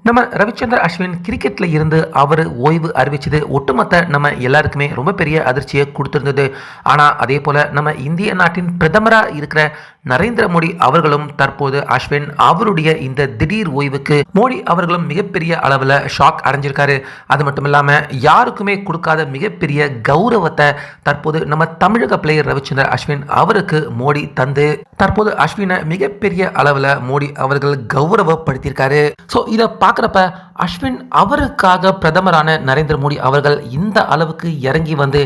நம்ம ரவிச்சந்திரன் அஸ்வின் கிரிக்கெட்ல இருந்து அவர் ஓய்வு அறிவிச்சது ஒட்டுமொத்த நம்ம எல்லாருக்குமே ரொம்ப பெரிய அதிர்ச்சியை கொடுத்திருந்தது. ஆனால் அதே போல நம்ம இந்திய நாட்டின் பிரதமராக இருக்கிற நரேந்திர மோடி அவர்களும் தற்போது அஸ்வின் அவருடைய இந்த திடீர் ஓய்வுக்கு மோடி அவர்களும் மிகப்பெரிய அளவில் ஷாக் அடைஞ்சிருக்காரு. அது மட்டும் இல்லாமல் யாருக்குமே கொடுக்காத மிகப்பெரிய கௌரவத்தை தற்போது நம்ம தமிழக பிளேயர் ரவிச்சந்திரன் அஸ்வின் அவருக்கு மோடி தந்து தற்போது அஸ்வினை மிகப்பெரிய அளவில் மோடி அவர்கள் கௌரவப்படுத்தியிருக்காரு. ஸோ இதை பார்க்குறப்ப அஸ்வின் அவருக்காக பிரதமரான நரேந்திர மோடி அவர்கள் இந்த அளவுக்கு இறங்கி வந்து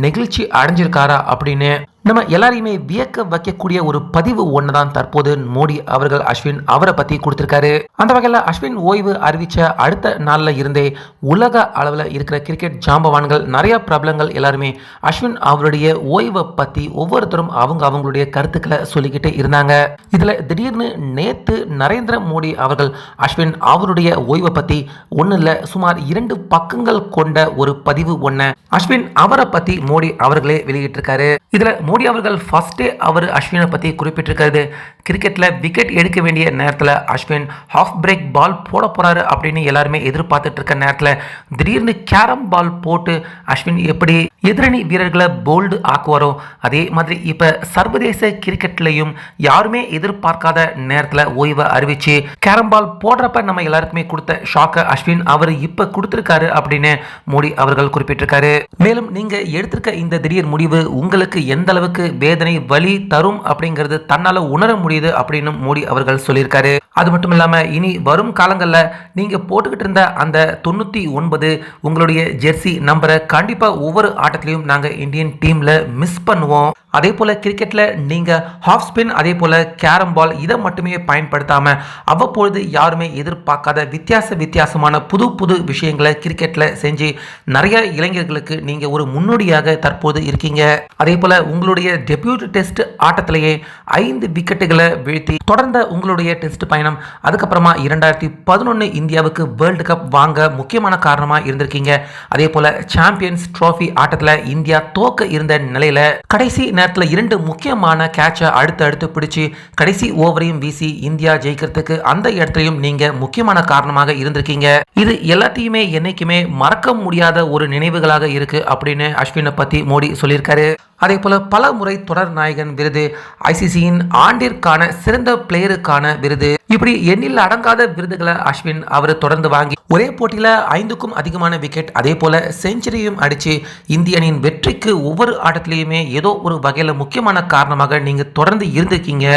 நெகிழ்ச்சி அடைஞ்சிருக்காரா அப்படின்னு நம்ம எல்லாரையுமே வியக்க வைக்கக்கூடிய ஒரு பதிவு ஒன்று தான் தற்போது மோடி அவர்கள் அஸ்வின் அவரை பற்றி கொடுத்துருக்காரு. அந்த வகையில் அஸ்வின் ஓய்வு அறிவித்த அடுத்த நாளில் இருந்தே உலக அளவில் இருக்கிற கிரிக்கெட் ஜாம்பவான்கள் நிறைய பிரபலங்கள் எல்லாருமே அஸ்வின் அவருடைய ஓய்வை பற்றி ஒவ்வொருத்தரும் அவங்களுடைய கருத்துக்களை சொல்லிக்கிட்டு இருந்தாங்க. இதில் திடீர்னு நேற்று நரேந்திர மோடி அவர்கள் அஸ்வின் அவருடைய ஓய்வை பற்றி ஒன்றும் இல்லை சுமார் 2 பக்கங்கள் கொண்ட ஒரு பதிவு ஒன்று அஸ்வின் அவரை பற்றி மோடி அவர்களே வெளியிட்டிருக்காரு. இதில் மோடி அவர்கள் ஃபர்ஸ்டே அவர் அஸ்வினை பற்றி குறிப்பிட்டிருக்கிறது, கிரிக்கெட்டில் விக்கெட் எடுக்க வேண்டிய நேரத்தில் அஸ்வின் ஹாஃப் பிரேக் பால் போட போகிறாரு அப்படின்னு எல்லாருமே எதிர்பார்த்துட்டு இருக்க நேரத்தில் திடீர்னு கேரம் பால் போட்டு அஸ்வின் எப்படி எதிரணி வீரர்களை போல்டு ஆக்குவாரோ அதே மாதிரி இப்போ சர்வதேச கிரிக்கெட்லையும் யாருமே எதிர்பார்க்காத நேரத்தில் ஓய்வை அறிவிச்சு கேரம் பால் போடுறப்ப நம்ம எல்லாருக்குமே கொடுத்த ஷாக்கை அஸ்வின் அவர் இப்போ கொடுத்துருக்காரு அப்படின்னு மோடி அவர்கள் குறிப்பிட்டிருக்காரு. மேலும் நீங்கள் எடுத்திருக்க இந்த திடீர் முடிவு உங்களுக்கு எந்த அளவுக்கு வேதனை வலி தரும் அப்படிங்கிறது தன்னால உணர முடியுது அப்படின்னு மோடி அவர்கள் சொல்லியிருக்காரு. அது மட்டும் இல்லாம இனி வரும் காலங்களில் நீங்க போட்டுக்கிட்டு இருந்த அந்த 99 உங்களுடைய ஜெர்சி நம்பரை கண்டிப்பா ஒவ்வொரு ஆட்டத்திலையும் நாங்க இந்தியன் டீம்ல மிஸ் பண்ணுவோம். அதே போல கிரிக்கெட்ல நீங்க ஹாஃப் ஸ்பின் அதே போல கேரம் பால் இதை மட்டுமே பயன்படுத்தாம அவ்வப்பொழுது யாருமே எதிர்பார்க்காத வித்தியாசமான புது விஷயங்களை கிரிக்கெட்ல செஞ்சு நிறைய இளைஞர்களுக்கு நீங்க ஒரு முன்னோடியாக தற்போது இருக்கீங்க. அதே போல உங்களுடைய டெபியூட் டெஸ்ட் ஆட்டத்திலேயே 5 விக்கெட்டுகளை வீழ்த்தி தொடர்ந்த உங்களுடைய டெஸ்ட் பயணம் அதுக்கப்புறமா 2011 இந்தியாவுக்கு வேர்ல்டு கப் வாங்க முக்கியமான காரணமா இருந்திருக்கீங்க. அதே போல சாம்பியன்ஸ் டிராஃபி ஆட்டத்தில் இந்தியா தோக்க இருந்த நிலையில கடைசி நேரத்தில் 2 முக்கியமான கேட்சை அடுத்து பிடிச்சு கடைசி ஓவரையும் வீசி இந்தியா ஜெயிக்கிறதுக்கு அந்த இடத்துலையும் நீங்க முக்கியமான காரணமாக இருந்திருக்கீங்க. இது எல்லாத்தையுமே என்னைக்குமே மறக்க முடியாத ஒரு நினைவுகளாக இருக்கு அப்படின்னு அஸ்வினை பத்தி மோடி சொல்லியிருக்காரு. அதே போல பல முறை தொடர் நாயகன் விருது, ஐசிசியின் ஆண்டிற்கான சிறந்த பிளேயருக்கான விருது, இப்படி எண்ணில் அடங்காத விருதுகளை அஸ்வின் அவர் தொடர்ந்து வாங்கி ஒரே போட்டியில 5க்கும் அதிகமான விக்கெட் அதே போல செஞ்சுரியும் அடிச்சு இந்திய அணியின் வெற்றிக்கு ஒவ்வொரு ஆட்டத்திலையுமே ஏதோ ஒரு வகையில முக்கியமான காரணமாக நீங்க தொடர்ந்து இருந்திருக்கீங்க.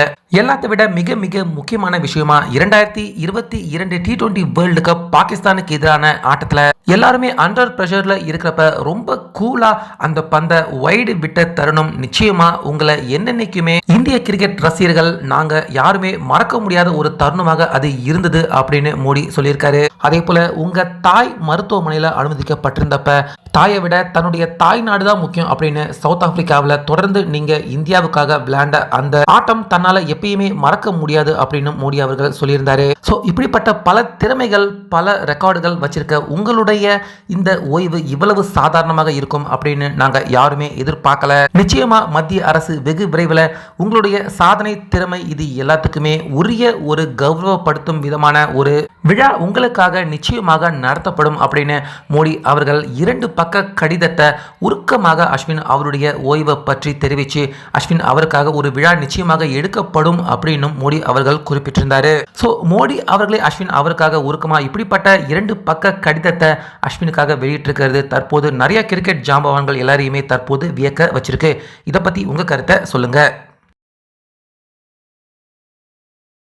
எல்லாத்தை விட மிக முக்கியமான விஷயமா 2022 T20 வேர்ல்டு கப் பாகிஸ்தானுக்கு எதிரான ஆட்டத்துல எல்லாருமே அண்டர் பிரஷர்ல இருக்கிறப்ப ரொம்ப கூலா அந்த பந்தை வைடு விட்ட தருணம் நிச்சயமா உங்களை என்னென்னைக்குமே இந்திய கிரிக்கெட் ரசிகர்கள் நாங்க யாருமே மறக்க முடியாத ஒரு தருணமாக அது இருந்தது அப்படின்னு மோடி சொல்லியிருக்காரு. அதே போல உங்க தாய் மருத்துவமனையில அனுமதிக்கப்பட்டிருந்தப்ப தாயை விட தன்னுடைய தாய் நாடு தான் முக்கியம் அப்படின்னு சவுத் ஆப்பிரிக்காவில் தொடர்ந்து நீங்க இந்தியாவுக்காக விளையாண்ட அந்த ஆட்டம் தன்னால எப்பயுமே மறக்க முடியாது அப்படின்னு மோடி அவர்கள் சொல்லியிருந்தாரு. ஸோ இப்படிப்பட்ட பல திறமைகள் பல ரெக்கார்டுகள் வச்சிருக்க உங்களுடைய இந்த ஓய்வு இவ்வளவு சாதாரணமாக இருக்கும் அப்படின்னு நாங்க யாருமே எதிர்பார்க்கல. நிச்சயமா மத்திய அரசு வெகு விரைவில் உங்களுடைய சாதனை திறமை இது எல்லாத்துக்குமே உரிய ஒரு கௌரவப்படுத்தும் விதமான ஒரு விழா உங்களுக்காக நிச்சயமாக நடத்தப்படும் அப்படின்னு மோடி அவர்கள் 2 பக்க கடிதத்தை உருக்கமாக அஸ்வின் அவருடைய ஓய்வை பற்றி தெரிவித்து அஸ்வின் அவருக்காக ஒரு விழா நிச்சயமாக எடுக்கப்படும் அப்படின்னு மோடி அவர்கள் குறிப்பிட்டிருந்தாரு. ஸோ மோடி அவர்களே அஸ்வின் அவருக்காக உருக்கமாக இப்படிப்பட்ட 2 பக்க கடிதத்தை அஸ்வினுக்காக வெளியிட்டிருக்கிறது தற்போது நிறைய கிரிக்கெட் ஜாம்பவான்கள் எல்லாரையுமே தற்போது வியக்க வச்சிருக்கு. இதை பற்றி உங்க கருத்தை சொல்லுங்க.